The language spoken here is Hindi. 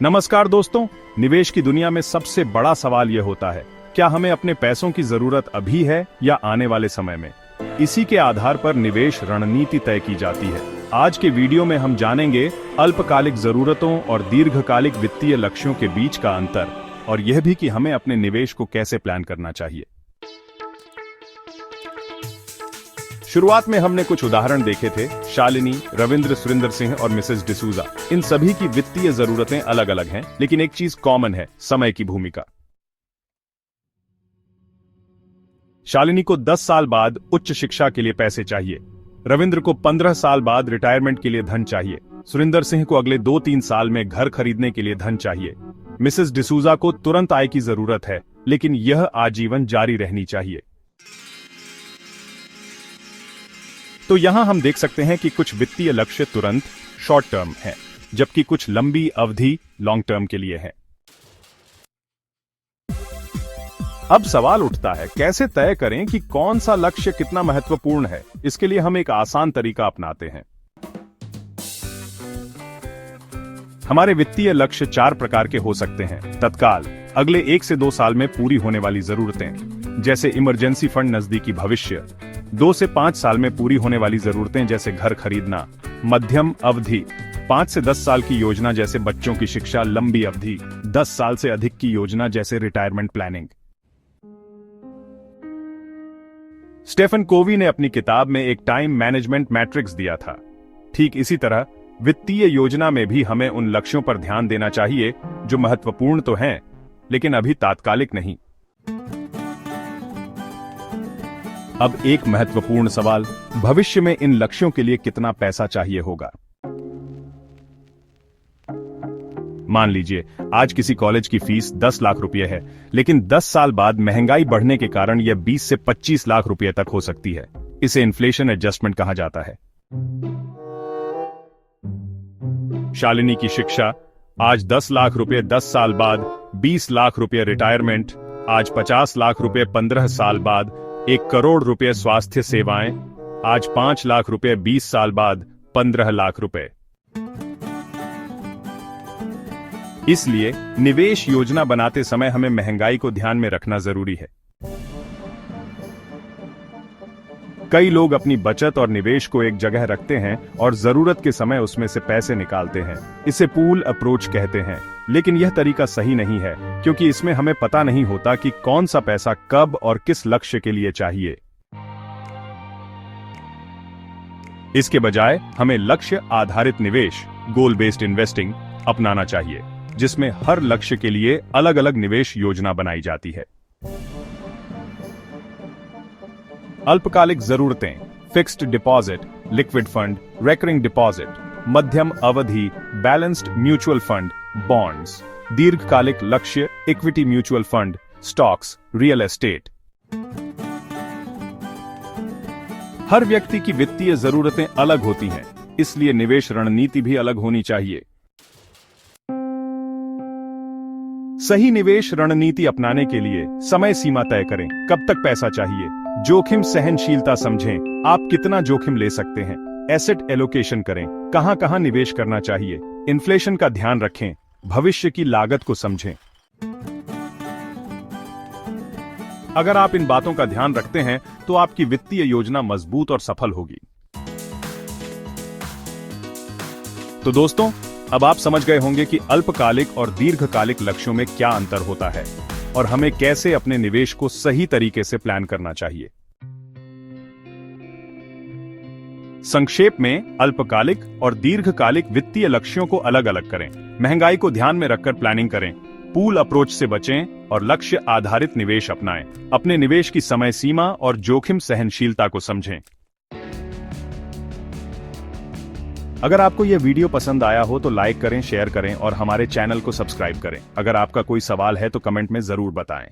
नमस्कार दोस्तों, निवेश की दुनिया में सबसे बड़ा सवाल यह होता है, क्या हमें अपने पैसों की जरूरत अभी है या आने वाले समय में। इसी के आधार पर निवेश रणनीति तय की जाती है। आज के वीडियो में हम जानेंगे अल्पकालिक जरूरतों और दीर्घकालिक वित्तीय लक्ष्यों के बीच का अंतर, और यह भी कि हमें अपने निवेश को कैसे प्लान करना चाहिए। शुरुआत में हमने कुछ उदाहरण देखे थे, शालिनी, रविंद्र सुरिंदर सिंह और मिसेस डिसूजा। इन सभी की वित्तीय जरूरतें अलग अलग हैं, लेकिन एक चीज कॉमन है, समय की भूमिका। शालिनी को 10 साल बाद उच्च शिक्षा के लिए पैसे चाहिए, रविंद्र को 15 साल बाद रिटायरमेंट के लिए धन चाहिए, सुरिंदर सिंह को अगले 2-3 साल में घर खरीदने के लिए धन चाहिए, मिसेस डिसूजा को तुरंत आय की जरूरत है, लेकिन यह आजीवन जारी रहनी चाहिए। तो यहां हम देख सकते हैं कि कुछ वित्तीय लक्ष्य तुरंत शॉर्ट टर्म हैं, जबकि कुछ लंबी अवधि लॉन्ग टर्म के लिए हैं। अब सवाल उठता है, कैसे तय करें कि कौन सा लक्ष्य कितना महत्वपूर्ण है। इसके लिए हम एक आसान तरीका अपनाते हैं। हमारे वित्तीय लक्ष्य 4 प्रकार के हो सकते हैं। तत्काल, अगले 1 से 2 साल में पूरी होने वाली जरूरतें, जैसे इमरजेंसी फंड, नजदीकी भविष्य। 2 से 5 साल में पूरी होने वाली जरूरतें, जैसे घर खरीदना। मध्यम अवधि, 5 से 10 साल की योजना, जैसे बच्चों की शिक्षा। लंबी अवधि, 10 साल से अधिक की योजना, जैसे रिटायरमेंट प्लानिंग। स्टेफन कोवी ने अपनी किताब में एक टाइम मैनेजमेंट मैट्रिक्स दिया था। ठीक इसी तरह वित्तीय योजना में भी हमें उन लक्ष्यों पर ध्यान देना चाहिए जो महत्वपूर्ण तो हैं, लेकिन अभी तात्कालिक नहीं। अब एक महत्वपूर्ण सवाल, भविष्य में इन लक्ष्यों के लिए कितना पैसा चाहिए होगा। मान लीजिए आज किसी कॉलेज की फीस 10 लाख रुपए है, लेकिन 10 साल बाद महंगाई बढ़ने के कारण यह 20 से 25 लाख रुपए तक हो सकती है। इसे इन्फ्लेशन एडजस्टमेंट कहा जाता है। शालिनी की शिक्षा, आज 10 लाख रुपए, 10 साल बाद 20 लाख रुपए रिटायरमेंट। आज 50 लाख रुपए, 15 साल बाद 1 करोड़ रुपए स्वास्थ्य सेवाएं। आज 5 लाख रुपए, 20 साल बाद 15 लाख रुपए। इसलिए निवेश योजना बनाते समय हमें महंगाई को ध्यान में रखना जरूरी है। कई लोग अपनी बचत और निवेश को एक जगह रखते हैं और जरूरत के समय उसमें से पैसे निकालते हैं। इसे पूल अप्रोच कहते हैं, लेकिन यह तरीका सही नहीं है, क्योंकि इसमें हमें पता नहीं होता कि कौन सा पैसा कब और किस लक्ष्य के लिए चाहिए। इसके बजाय हमें लक्ष्य आधारित निवेश, गोल बेस्ड इन्वेस्टिंग अपनाना चाहिए, जिसमें हर लक्ष्य के लिए अलग अलग निवेश योजना बनाई जाती है। अल्पकालिक जरूरतें, fixed deposit, liquid fund, recurring deposit. मध्यम अवधि, बैलेंस्ड म्यूचुअल फंड, बॉन्ड्स। दीर्घकालिक लक्ष्य, equity mutual fund, stocks, real estate. हर व्यक्ति की वित्तीय जरूरतें अलग होती हैं, इसलिए निवेश रणनीति भी अलग होनी चाहिए। सही निवेश रणनीति अपनाने के लिए समय सीमा तय करें, कब तक पैसा चाहिए। जोखिम सहनशीलता समझें, आप कितना जोखिम ले सकते हैं। एसेट एलोकेशन करें, कहां कहां निवेश करना चाहिए। इन्फ्लेशन का ध्यान रखें, भविष्य की लागत को समझें। अगर आप इन बातों का ध्यान रखते हैं तो आपकी वित्तीय योजना मजबूत और सफल होगी। तो दोस्तों, अब आप समझ गए होंगे कि अल्पकालिक और दीर्घकालिक लक्ष्यों में क्या अंतर होता है और हमें कैसे अपने निवेश को सही तरीके से प्लान करना चाहिए। संक्षेप में, अल्पकालिक और दीर्घकालिक वित्तीय लक्ष्यों को अलग अलग करें, महंगाई को ध्यान में रखकर प्लानिंग करें, पूल अप्रोच से बचें और लक्ष्य आधारित निवेश अपनाएं। अपने निवेश की समय सीमा और जोखिम सहनशीलता को समझें। अगर आपको यह वीडियो पसंद आया हो तो लाइक करें, शेयर करें और हमारे चैनल को सब्सक्राइब करें। अगर आपका कोई सवाल है तो कमेंट में जरूर बताएं।